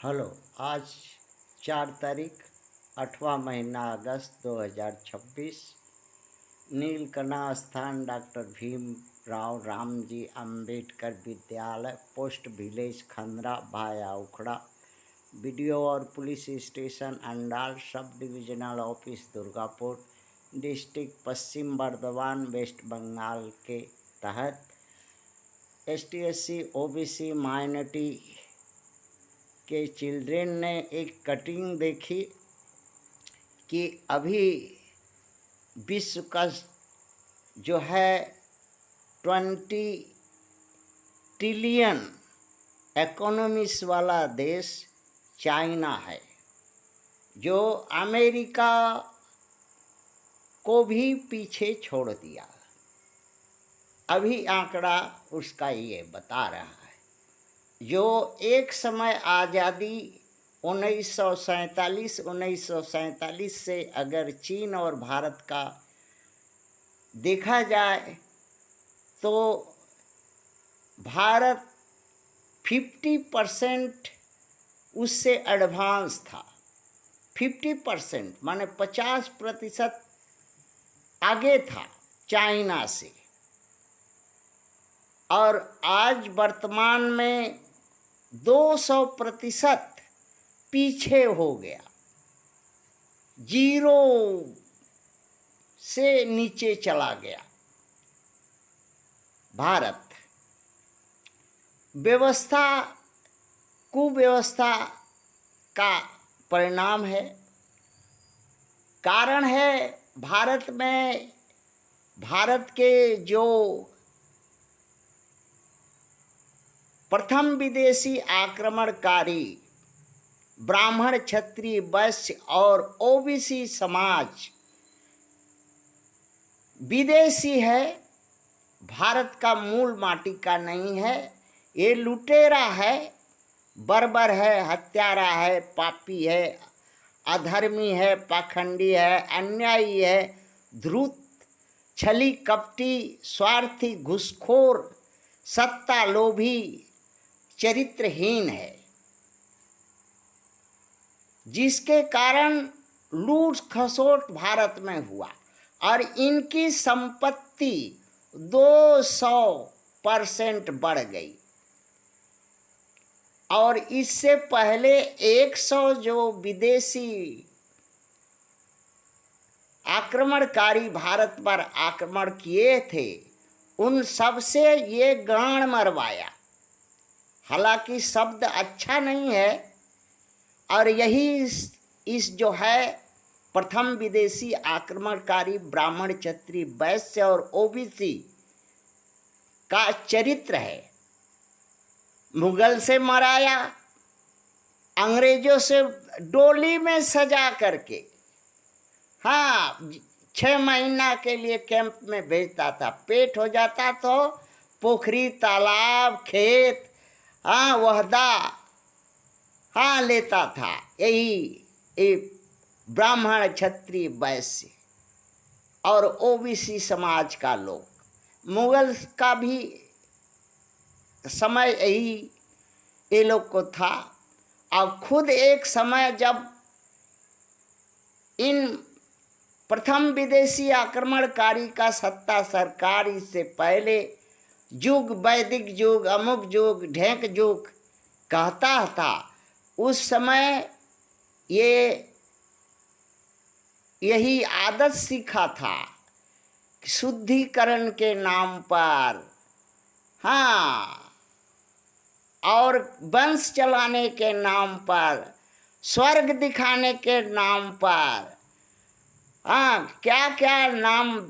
Hello. आज 4 तारीख 8वां महीना अगस्त 2026। नीलकंठा स्थान डॉक्टर भीमराव रामजी अंबेडकर विद्यालय, पोस्ट विलेज खंदरा भाया उखड़ा, बीडीओ और police station Andal, sub divisional office Durgapur, district Paschim Bardhaman, west Bengal के तहत ST/SC OBC माइनॉरिटी के चिल्ड्रेन ने एक कटिंग देखी कि अभी विश्व का जो है 20 ट्रिलियन इकोनॉमिक्स वाला देश चाइना है, जो अमेरिका को भी पीछे छोड़ दिया। अभी आंकड़ा उसका ये बता रहा है, जो एक समय आज़ादी 1947 से अगर चीन और भारत का देखा जाए तो भारत 50% उससे एडवांस था। 50% माने 50% आगे था चाइना से, और आज वर्तमान में 200% पीछे हो गया, जीरो से नीचे चला गया भारत। व्यवस्था कुव्यवस्था का परिणाम है, कारण है भारत में भारत के जो प्रथम विदेशी आक्रमणकारी ब्राह्मण, क्षत्रिय, वैश्य और ओबीसी समाज विदेशी है, भारत का मूल माटी का नहीं है। ये लुटेरा है, बर्बर है, हत्यारा है, पापी है, अधर्मी है, पाखंडी है, अन्यायी है, धूर्त, छली, कपटी, स्वार्थी, घूसखोर, सत्ता लोभी, चरित्रहीन है, जिसके कारण लूट खसोट भारत में हुआ और इनकी संपत्ति 200% बढ़ गई। और इससे पहले 100 जो विदेशी आक्रमणकारी भारत पर आक्रमण किए थे, उन सब से ये गांड मरवाया। हालांकि शब्द अच्छा नहीं है, और यही इस जो है प्रथम विदेशी आक्रमणकारी ब्राह्मण, क्षत्रिय, वैश्य और ओबीसी का चरित्र है। मुगल से मराया, अंग्रेजों से डोली में सजा करके, हाँ, 6 महीना के लिए कैंप में भेजता था। पेट हो जाता तो पोखरी, तालाब, खेत, हाँ, वहदा, हाँ, लेता था। यही ब्राह्मण, क्षत्रिय, वैश्य और ओबीसी समाज का लोग। मुगल का भी समय यही ये लोग को था। और खुद एक समय जब इन प्रथम विदेशी आक्रमणकारी का सत्ता सरकार, इससे पहले युग, वैदिक युग, अमुक युग, ढेंक युग कहता था, उस समय ये यही आदत सीखा था, शुद्धिकरण के नाम पर, हाँ, और वंश चलाने के नाम पर, स्वर्ग दिखाने के नाम पर, हाँ, क्या क्या नाम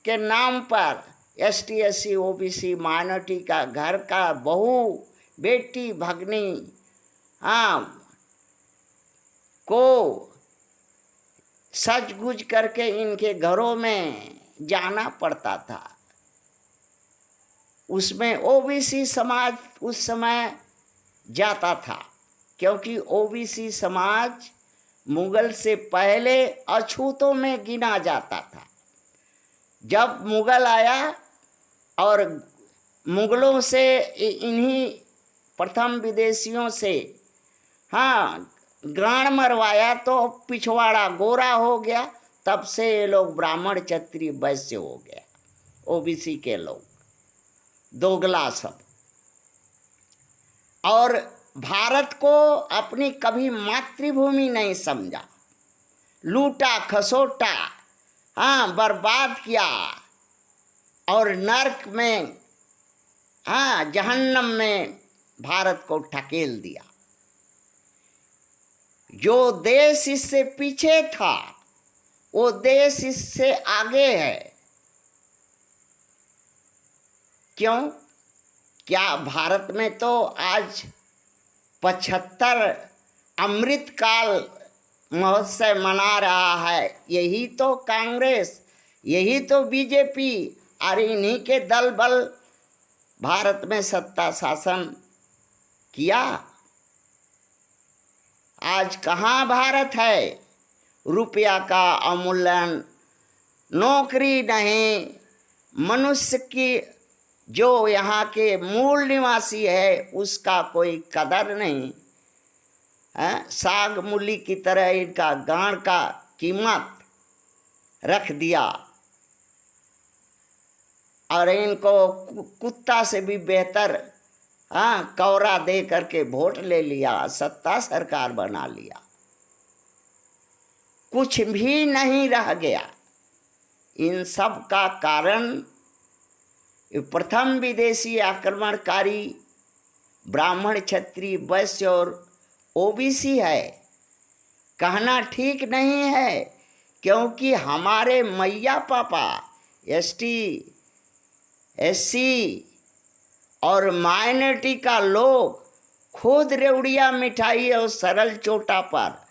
के नाम पर ST/SC OBC माइनॉरिटी का घर का बहू, बेटी, भगनी, हाँ, को सज गुज करके इनके घरों में जाना पड़ता था। उसमें ओबीसी समाज उस समय जाता था, क्योंकि ओबीसी समाज मुगल से पहले अछूतों में गिना जाता था। जब मुगल आया और मुगलों से इन्हीं प्रथम विदेशियों से हाँ ग्राण मरवाया तो पिछवाड़ा गोरा हो गया, तब से ये लोग ब्राह्मण क्षत्रिय वैश्य हो गया, ओबीसी के लोग दोगला सब। और भारत को अपनी कभी मातृभूमि नहीं समझा, लूटा खसोटा, हाँ बर्बाद किया और नर्क में, हाँ जहन्नम में भारत को ढकेल दिया। जो देश इससे पीछे था वो देश इससे आगे है। क्यों? क्या भारत में तो आज 75 अमृतकाल महोत्सव मना रहा है, यही तो कांग्रेस, यही तो बीजेपी और इन्हीं के दल बल भारत में सत्ता शासन किया। आज कहाँ भारत है? रुपया का अवमूल्यन, नौकरी नहीं, मनुष्य की जो यहाँ के मूल निवासी है उसका कोई कदर नहीं है। साग मूली की तरह इनका गांड का कीमत रख दिया और इनको कुत्ता से भी बेहतर कौरा दे करके वोट ले लिया, सत्ता सरकार बना लिया, कुछ भी नहीं रह गया। इन सब का कारण प्रथम विदेशी आक्रमणकारी ब्राह्मण क्षत्रिय वैश्य और ओबीसी है। कहना ठीक नहीं है, क्योंकि हमारे मैया पापा एसटी एससी और माइनॉरिटी का लोग खुद रेवड़िया मिठाई और सरल चोटा पर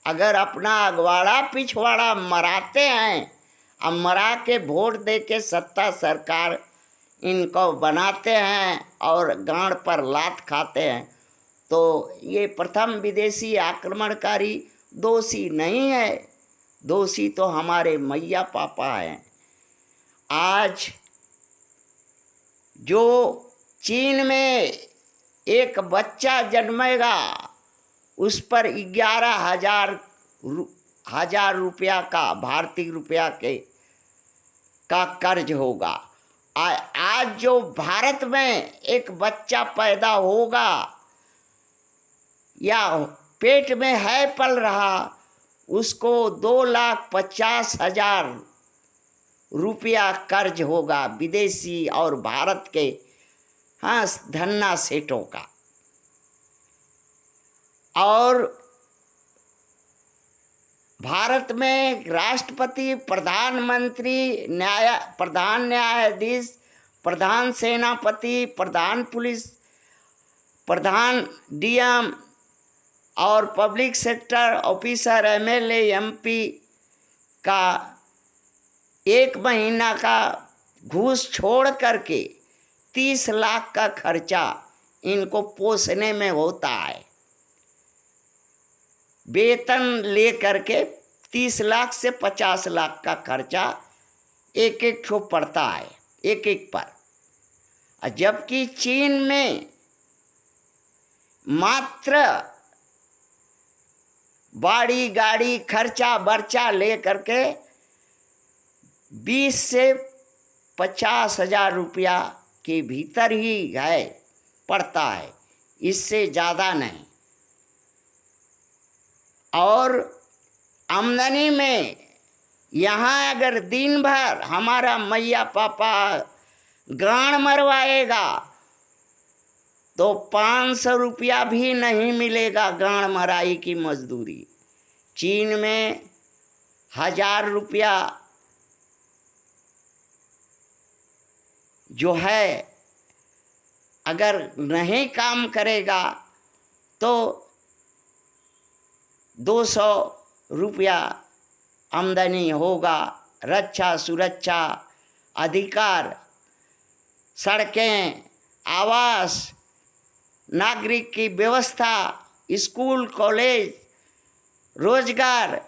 अगर अपना अगवाड़ा पिछवाड़ा मराते हैं, अब मरा के वोट दे के सत्ता सरकार इनको बनाते हैं और गांड पर लात खाते हैं, तो ये प्रथम विदेशी आक्रमणकारी दोषी नहीं है, दोषी तो हमारे मैया पापा हैं। आज जो चीन में एक बच्चा जन्मेगा उस पर 11,000 रुपया का भारतीय रुपया का कर्ज होगा। आज जो भारत में एक बच्चा पैदा होगा या पेट में है पल रहा, उसको 2,50,000 रुपया कर्ज होगा विदेशी और भारत के धन्ना सेठों का। और भारत में राष्ट्रपति, प्रधानमंत्री, प्रधान न्यायाधीश, प्रधान सेनापति, प्रधान पुलिस, प्रधान डीएम और public sector officer, MLA, MP का 1 महीना का घूस छोड़ करके 30 लाख का खर्चा इनको पोसने में होता है। वेतन ले करके 30 लाख से 50 लाख का खर्चा एक ठो पड़ता है एक पर। जबकि चीन में मात्र बाड़ी गाड़ी खर्चा बर्चा ले करके 20 से 50,000 रुपया के भीतर ही है पड़ता है, इससे ज़्यादा नहीं। और आमदनी में यहाँ अगर दिन भर हमारा मैया पापा गांड मरवाएगा तो 500 रुपया भी नहीं मिलेगा गांड मराई की मजदूरी। चीन में 1,000 रुपया जो है अगर नहीं काम करेगा तो 200 रुपया आमदनी होगा। रक्षा सुरक्षा अधिकार, सड़कें, आवास, नागरिक की व्यवस्था, स्कूल कॉलेज, रोजगार,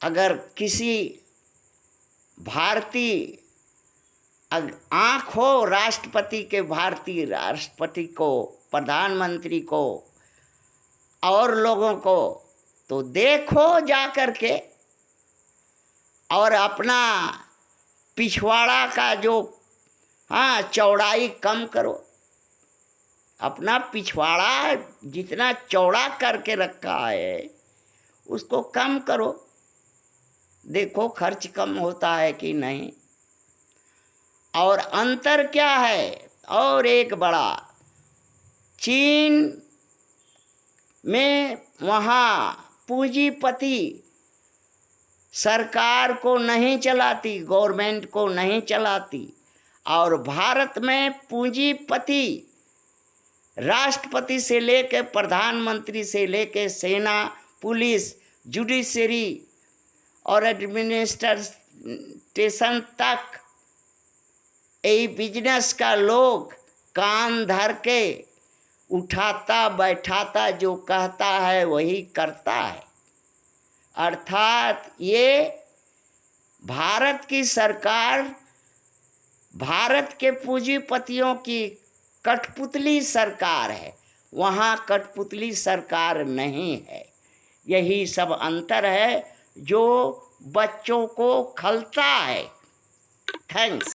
अगर किसी भारतीय आँख हो राष्ट्रपति के, भारतीय राष्ट्रपति को, प्रधानमंत्री को और लोगों को, तो देखो जा कर के और अपना पिछवाड़ा का जो चौड़ाई कम करो। अपना पिछवाड़ा जितना चौड़ा करके रखा है उसको कम करो, देखो खर्च कम होता है कि नहीं। और अंतर क्या है, और एक बड़ा, चीन में वहाँ पूंजीपति सरकार को नहीं चलाती, गवर्नमेंट को नहीं चलाती, और भारत में पूंजीपति राष्ट्रपति से लेकर प्रधानमंत्री से लेकर सेना, पुलिस, जुडिशरी और एडमिनिस्ट्रेशन तक यही बिजनेस का लोग कान धर के उठाता बैठाता, जो कहता है वही करता है। अर्थात ये भारत की सरकार भारत के पूंजीपतियों की कठपुतली सरकार है, वहाँ कठपुतली सरकार नहीं है। यही सब अंतर है जो बच्चों को खलता है। थैंक्स।